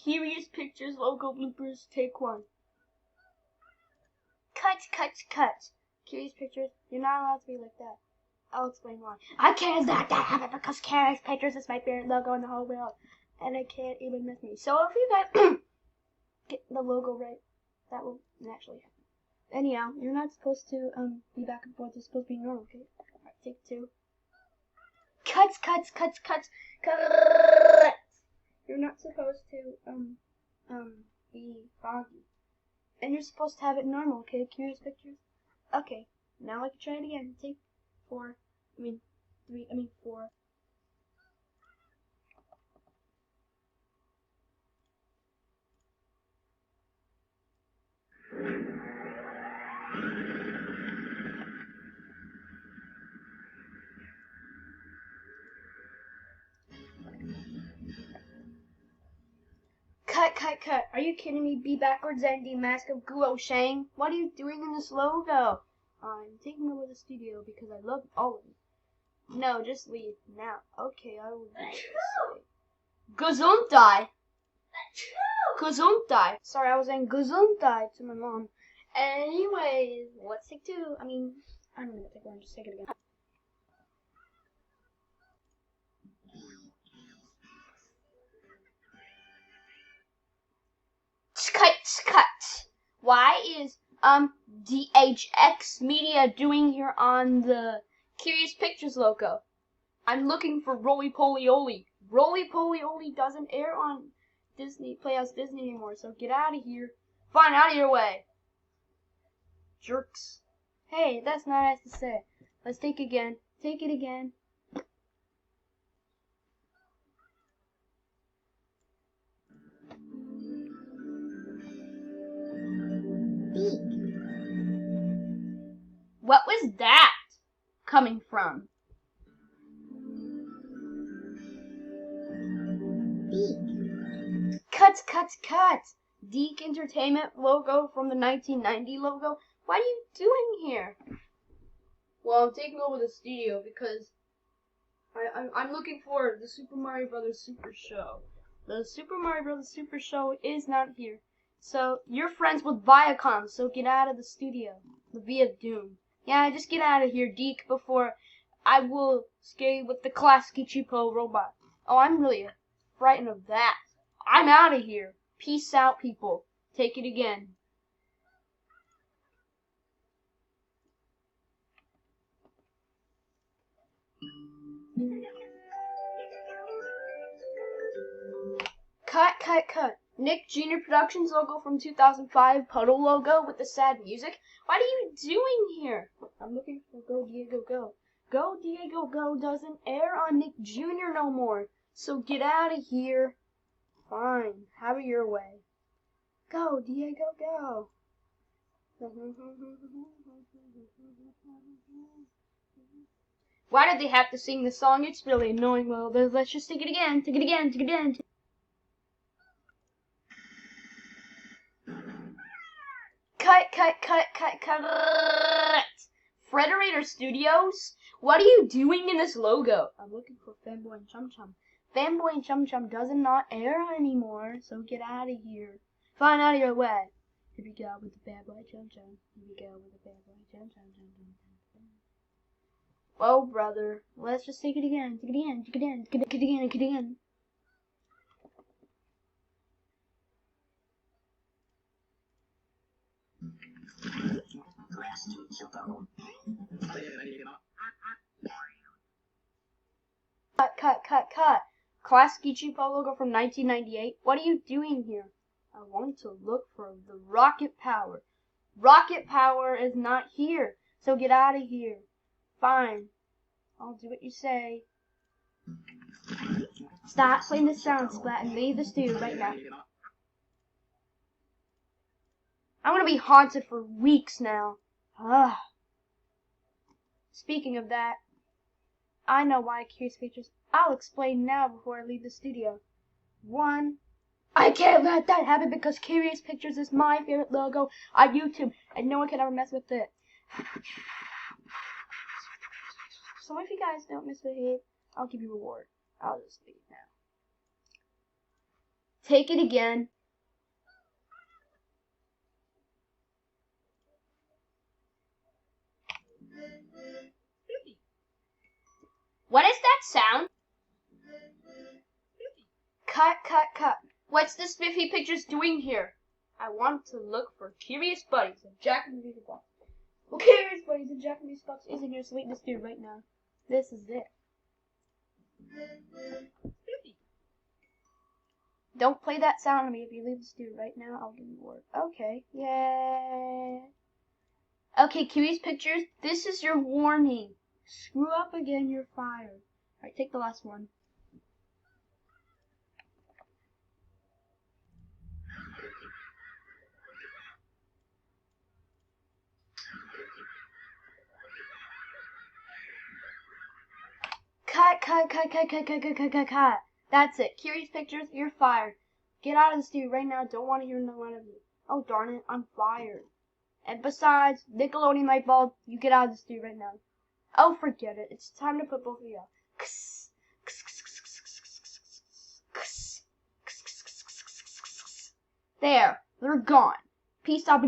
Curious Pictures logo bloopers, take one. Cut. Curious Pictures, you're not allowed to be like that. I'll explain why. I can't let that happen because Curious Pictures is my favorite logo in the whole world. And it can't even miss me. So if you guys get the logo right, that will naturally happen. Anyhow, you're not supposed to be back and forth. You're supposed to be normal, okay? Alright, take two. Cuts. You're not supposed to be foggy. And you're supposed to have it normal, okay? Curious Pictures? Okay, now I can try it again. Take four. Cut. Are you kidding me? Be backwards, Andy, Mask of Guo Shang. What are you doing in this logo? I'm taking over the studio because I love all of you. No, just leave now. Okay, I will Gesundheit. Gesundheit. Sorry, I was saying Gesundheit to my mom. Anyways, let's take two. I'm gonna take one. Just take it again. Cut. Why is DHX Media doing here on the Curious Pictures logo? I'm looking for Roly Poly Oly. Roly Poly Oly doesn't air on Playhouse Disney anymore, so get out of here. Fine, out of your way. Jerks. Hey, that's not nice to say. Let's take it again. Take it again. What was that coming from? Cut. Deke Entertainment logo from the 1990 logo. What are you doing here? Well, I'm taking over the studio because I'm looking for the Super Mario Brothers Super Show. The Super Mario Brothers Super Show is not here. So, you're friends with Viacom, so get out of the studio. The V of Doom. Yeah, just get out of here, Deke, before I will scare you with the classic cheapo robot. Oh, I'm really frightened of that. I'm out of here. Peace out, people. Take it again. Cut. Nick Jr. Productions logo from 2005, Puddle logo with the sad music. What are you doing here? I'm looking for Go Diego Go. Go Diego Go doesn't air on Nick Jr. no more, so get out of here. Fine, have it your way. Go Diego Go. Why did they have to sing the song? It's really annoying. Well, let's just take it again. Cut. Frederator Studios? What are you doing in this logo? I'm looking for Fanboy and Chum Chum. Fanboy and Chum Chum does not air anymore, so get out of here. Fine, out of your way. Here we go with the Fanboy Chum Chum. Whoa, brother. Let's just take it again. Cut. Classic cheapo logo from 1998. What are you doing here? I want to look for the Rocket Power. Rocket Power is not here, so get out of here. Fine. I'll do what you say. Stop playing the sound splat and leave the studio right now. I'm gonna be haunted for weeks now. Speaking of that, I know why Curious Pictures. I'll explain now before I leave the studio. 1. I can't let that happen because Curious Pictures is my favorite logo on YouTube, and no one can ever mess with it. So if you guys don't misbehave, I'll give you a reward. I'll just leave now. Take it again. What is that sound? Cut, cut, cut. What's the Spiffy Pictures doing here? I want to look for Curious Buddies and Jack and the Music Box. Well, Curious Buddies and Jack and the Music Box isn't here, so wait this dude right now. This is it. Don't play that sound to me. If you leave the studio right now, I'll give you work. Okay. Yay. Okay, Curious Pictures, this is your warning. Screw up again, you're fired. Alright, take the last one. Cut, cut, cut, cut, cut, cut, cut, cut, cut, cut. That's it. Curious Pictures, you're fired. Get out of the studio right now. Don't want to hear no one of you. Oh, darn it. I'm fired. And besides, Nickelodeon Lightbulb, you get out of the studio right now. Oh, forget it. It's time to put both of you out. There. They're gone. Peace out.